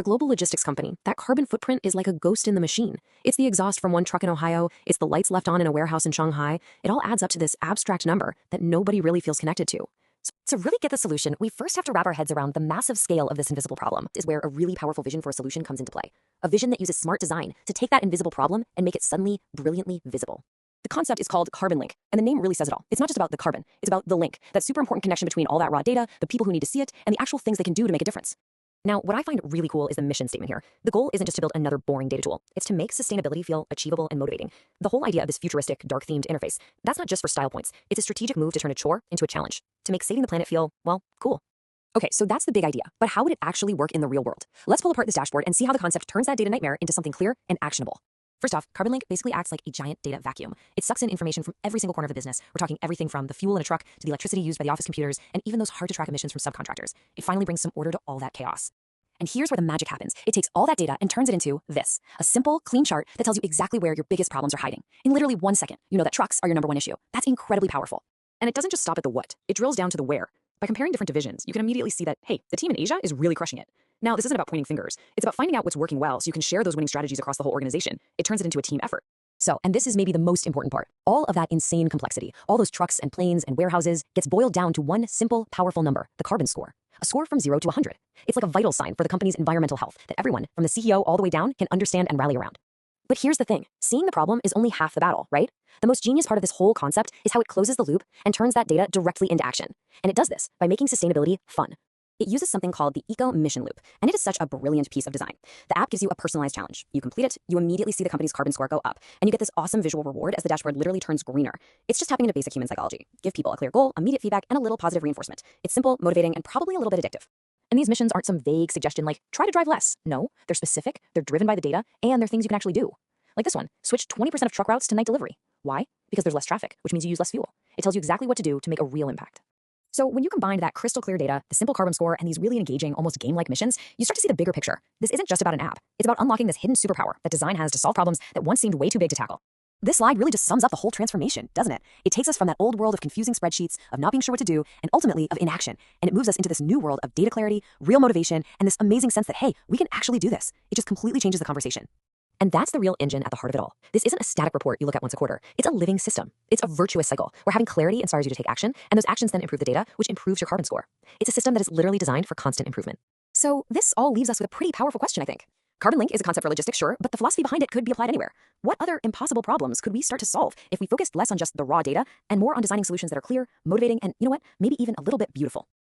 A global logistics company, that carbon footprint is like a ghost in the machine. It's the exhaust from one truck in Ohio, it's the lights left on in a warehouse in Shanghai. It all adds up to this abstract number that nobody really feels connected to. So to really get the solution, we first have to wrap our heads around the massive scale of this invisible problem. This is where a really powerful vision for a solution comes into play. A vision that uses smart design to take that invisible problem and make it suddenly brilliantly visible. The concept is called carbon link, and the name really says it all. It's not just about the carbon, it's about the link, that super important connection between all that raw data, the people who need to see it, and the actual things they can do to make a difference. Now, what I find really cool is the mission statement here. The goal isn't just to build another boring data tool. It's to make sustainability feel achievable and motivating. The whole idea of this futuristic, dark-themed interface, that's not just for style points. It's a strategic move to turn a chore into a challenge, to make saving the planet feel, well, cool. Okay, so that's the big idea, but how would it actually work in the real world? Let's pull apart this dashboard and see how the concept turns that data nightmare into something clear and actionable. First off, Carbon Link basically acts like a giant data vacuum. It sucks in information from every single corner of the business. We're talking everything from the fuel in a truck to the electricity used by the office computers, and even those hard-to-track emissions from subcontractors. It finally brings some order to all that chaos. And here's where the magic happens. It takes all that data and turns it into this, a simple, clean chart that tells you exactly where your biggest problems are hiding. In literally 1 second, you know that trucks are your number one issue. That's incredibly powerful. And it doesn't just stop at the what. It drills down to the where. By comparing different divisions, you can immediately see that, hey, the team in Asia is really crushing it. Now, this isn't about pointing fingers. It's about finding out what's working well so you can share those winning strategies across the whole organization. It turns it into a team effort. So, and this is maybe the most important part, all of that insane complexity, all those trucks and planes and warehouses gets boiled down to one simple, powerful number, the carbon score. A score from 0 to 100. It's like a vital sign for the company's environmental health that everyone, from the CEO all the way down, can understand and rally around. But here's the thing, seeing the problem is only half the battle, right? The most genius part of this whole concept is how it closes the loop and turns that data directly into action. And it does this by making sustainability fun. It uses something called the emission loop, and it is such a brilliant piece of design. The app gives you a personalized challenge. You complete it, you immediately see the company's carbon score go up, and you get this awesome visual reward as the dashboard literally turns greener. It's just tapping into basic human psychology. Give people a clear goal, immediate feedback, and a little positive reinforcement. It's simple, motivating, and probably a little bit addictive. And these missions aren't some vague suggestion like, try to drive less. No, they're specific, they're driven by the data, and they're things you can actually do. Like this one, switch 20% of truck routes to night delivery. Why? Because there's less traffic, which means you use less fuel. It tells you exactly what to do to make a real impact. So when you combine that crystal clear data, the simple carbon score, and these really engaging, almost game-like missions, you start to see the bigger picture. This isn't just about an app. It's about unlocking this hidden superpower that design has to solve problems that once seemed way too big to tackle. This slide really just sums up the whole transformation, doesn't it? It takes us from that old world of confusing spreadsheets, of not being sure what to do, and ultimately of inaction. And it moves us into this new world of data clarity, real motivation, and this amazing sense that, hey, we can actually do this. It just completely changes the conversation. And that's the real engine at the heart of it all. This isn't a static report you look at once a quarter. It's a living system. It's a virtuous cycle where having clarity inspires you to take action, and those actions then improve the data, which improves your carbon score. It's a system that is literally designed for constant improvement. So this all leaves us with a pretty powerful question, I think. Carbon link is a concept for logistics, sure, but the philosophy behind it could be applied anywhere. What other impossible problems could we start to solve if we focused less on just the raw data and more on designing solutions that are clear, motivating, and, you know what, maybe even a little bit beautiful?